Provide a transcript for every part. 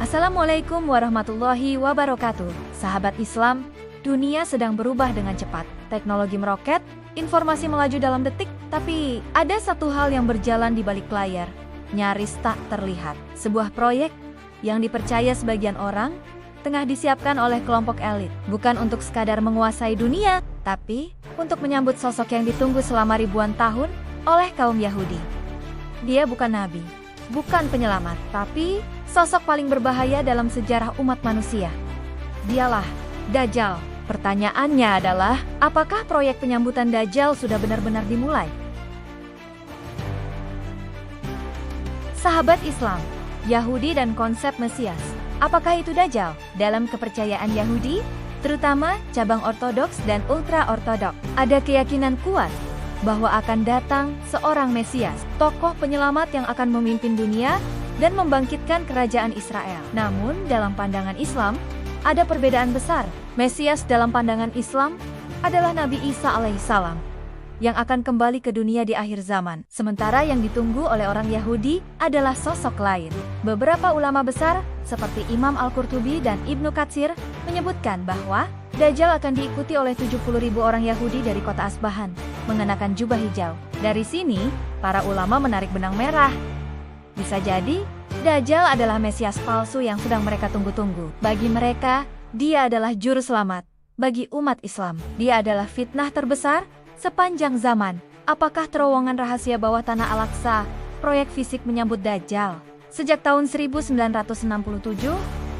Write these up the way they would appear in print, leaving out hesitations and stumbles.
Assalamualaikum warahmatullahi wabarakatuh. Sahabat Islam, dunia sedang berubah dengan cepat. Teknologi meroket, informasi melaju dalam detik, tapi ada satu hal yang berjalan di balik layar, nyaris tak terlihat. Sebuah proyek yang dipercaya sebagian orang tengah disiapkan oleh kelompok elit, bukan untuk sekadar menguasai dunia, tapi untuk menyambut sosok yang ditunggu selama ribuan tahun oleh kaum Yahudi. Dia bukan nabi, bukan penyelamat, tapi sosok paling berbahaya dalam sejarah umat manusia. Dialah Dajjal. Pertanyaannya adalah, apakah proyek penyambutan Dajjal sudah benar-benar dimulai? Sahabat Islam, Yahudi dan konsep Mesias. Apakah itu Dajjal? Dalam kepercayaan Yahudi, terutama cabang ortodoks dan ultra-ortodoks, ada keyakinan kuat bahwa akan datang seorang Mesias, tokoh penyelamat yang akan memimpin dunia dan membangkitkan kerajaan Israel. Namun, dalam pandangan Islam, ada perbedaan besar. Mesias dalam pandangan Islam adalah Nabi Isa alaihissalam yang akan kembali ke dunia di akhir zaman. Sementara yang ditunggu oleh orang Yahudi adalah sosok lain. Beberapa ulama besar seperti Imam Al-Qurtubi dan Ibnu Katsir menyebutkan bahwa Dajjal akan diikuti oleh 70.000 orang Yahudi dari kota Asbahan, mengenakan jubah hijau. Dari sini, para ulama menarik benang merah. Bisa jadi, Dajjal adalah Mesias palsu yang sedang mereka tunggu-tunggu. Bagi mereka, dia adalah juru selamat. Bagi umat Islam, dia adalah fitnah terbesar sepanjang zaman. Apakah terowongan rahasia bawah tanah Al-Aqsa, proyek fisik menyambut Dajjal? Sejak tahun 1967,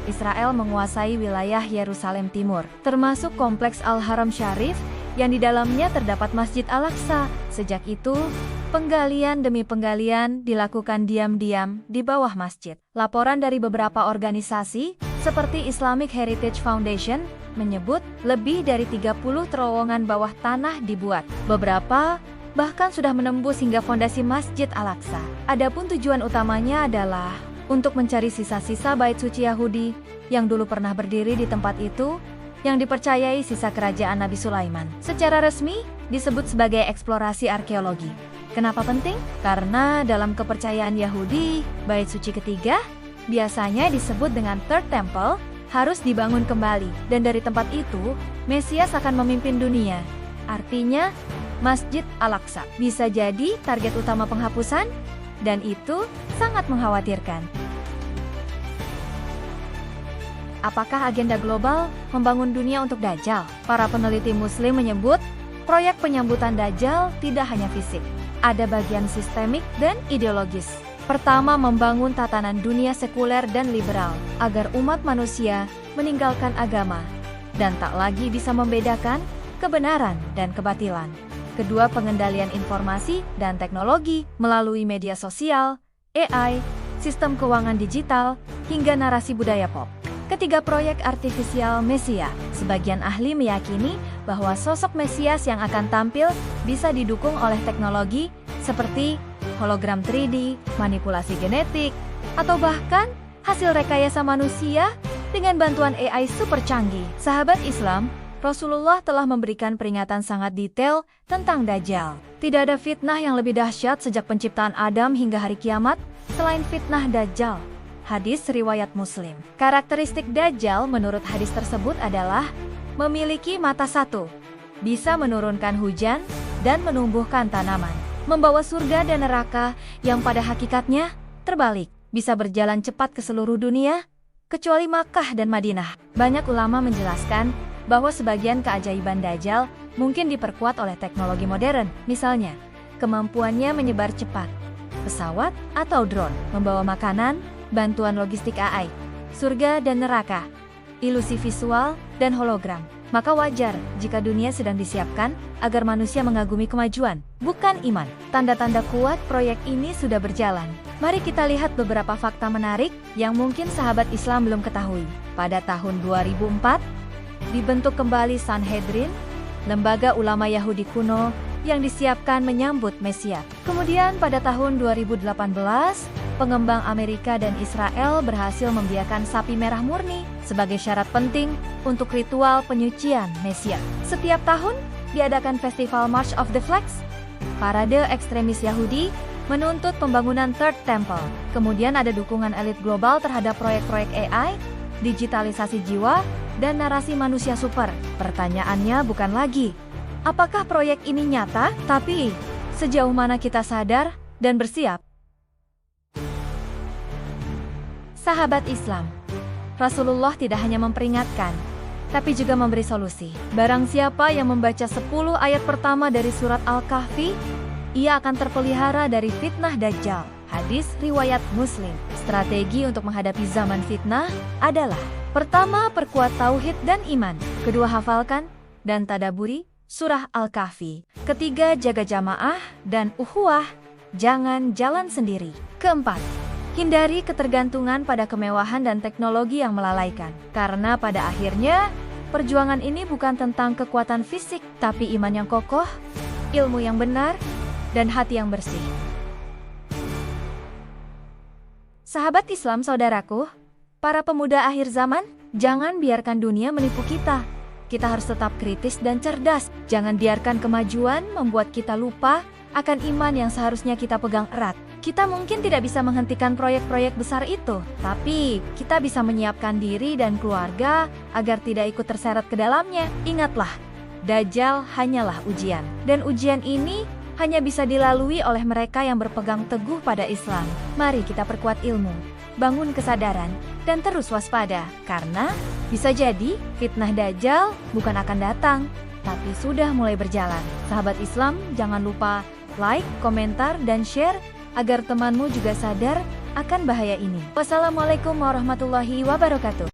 Israel menguasai wilayah Yerusalem Timur, termasuk kompleks Al-Haram Syarif yang di dalamnya terdapat Masjid Al-Aqsa. Sejak itu, penggalian demi penggalian dilakukan diam-diam di bawah masjid. Laporan dari beberapa organisasi, seperti Islamic Heritage Foundation, menyebut lebih dari 30 terowongan bawah tanah dibuat. Beberapa bahkan sudah menembus hingga fondasi Masjid Al-Aqsa. Adapun tujuan utamanya adalah untuk mencari sisa-sisa bait suci Yahudi yang dulu pernah berdiri di tempat itu, yang dipercayai sisa kerajaan Nabi Sulaiman. Secara resmi, disebut sebagai eksplorasi arkeologi. Kenapa penting? Karena dalam kepercayaan Yahudi, bait suci ketiga biasanya disebut dengan Third Temple harus dibangun kembali, dan dari tempat itu Mesias akan memimpin dunia. Artinya, Masjid Al-Aqsa bisa jadi target utama penghapusan, dan itu sangat mengkhawatirkan. Apakah agenda global membangun dunia untuk Dajjal? Para peneliti Muslim menyebut, proyek penyambutan Dajjal tidak hanya fisik, ada bagian sistemik dan ideologis. Pertama, membangun tatanan dunia sekuler dan liberal, agar umat manusia meninggalkan agama dan tak lagi bisa membedakan kebenaran dan kebatilan. Kedua, pengendalian informasi dan teknologi melalui media sosial, AI, sistem keuangan digital, hingga narasi budaya pop. Ketiga, proyek artifisial Mesia. Sebagian ahli meyakini bahwa sosok Mesias yang akan tampil bisa didukung oleh teknologi seperti hologram 3D, manipulasi genetik, atau bahkan hasil rekayasa manusia dengan bantuan AI super canggih. Sahabat Islam, Rasulullah telah memberikan peringatan sangat detail tentang Dajjal. Tidak ada fitnah yang lebih dahsyat sejak penciptaan Adam hingga hari kiamat selain fitnah Dajjal. Hadis riwayat Muslim. Karakteristik Dajjal menurut hadis tersebut adalah memiliki mata satu, bisa menurunkan hujan dan menumbuhkan tanaman, membawa surga dan neraka yang pada hakikatnya terbalik, bisa berjalan cepat ke seluruh dunia, kecuali Makkah dan Madinah. Banyak ulama menjelaskan bahwa sebagian keajaiban Dajjal mungkin diperkuat oleh teknologi modern, misalnya kemampuannya menyebar cepat, pesawat atau drone, membawa makanan, bantuan logistik AI, surga dan neraka, ilusi visual dan hologram. Maka wajar jika dunia sedang disiapkan agar manusia mengagumi kemajuan, bukan iman. Tanda-tanda kuat proyek ini sudah berjalan. Mari kita lihat beberapa fakta menarik yang mungkin sahabat Islam belum ketahui. Pada tahun 2004, dibentuk kembali Sanhedrin, lembaga ulama Yahudi kuno yang disiapkan menyambut Mesias. Kemudian pada tahun 2018, pengembang Amerika dan Israel berhasil membiarkan sapi merah murni sebagai syarat penting untuk ritual penyucian Mesias. Setiap tahun diadakan festival March of the Flags, parade ekstremis Yahudi menuntut pembangunan Third Temple. Kemudian ada dukungan elit global terhadap proyek-proyek AI, digitalisasi jiwa, dan narasi manusia super. Pertanyaannya bukan lagi, apakah proyek ini nyata, tapi sejauh mana kita sadar dan bersiap? Sahabat Islam, Rasulullah tidak hanya memperingatkan, tapi juga memberi solusi. Barang siapa yang membaca 10 ayat pertama dari surat Al-Kahfi, ia akan terpelihara dari fitnah Dajjal. Hadis riwayat Muslim. Strategi untuk menghadapi zaman fitnah adalah: pertama, perkuat tauhid dan iman. Kedua, hafalkan dan tadaburi surah Al-Kahfi. Ketiga, jaga jamaah dan ukhuwah, jangan jalan sendiri. Keempat, hindari ketergantungan pada kemewahan dan teknologi yang melalaikan. Karena pada akhirnya, perjuangan ini bukan tentang kekuatan fisik, tapi iman yang kokoh, ilmu yang benar, dan hati yang bersih. Sahabat Islam saudaraku, para pemuda akhir zaman, jangan biarkan dunia menipu kita. Kita harus tetap kritis dan cerdas. Jangan biarkan kemajuan membuat kita lupa akan iman yang seharusnya kita pegang erat. Kita mungkin tidak bisa menghentikan proyek-proyek besar itu, tapi kita bisa menyiapkan diri dan keluarga agar tidak ikut terseret ke dalamnya. Ingatlah, Dajjal hanyalah ujian, dan ujian ini hanya bisa dilalui oleh mereka yang berpegang teguh pada Islam. Mari kita perkuat ilmu, bangun kesadaran, dan terus waspada, karena bisa jadi fitnah Dajjal bukan akan datang, tapi sudah mulai berjalan. Sahabat Islam, jangan lupa like, komentar, dan share agar temanmu juga sadar akan bahaya ini. Wassalamualaikum warahmatullahi wabarakatuh.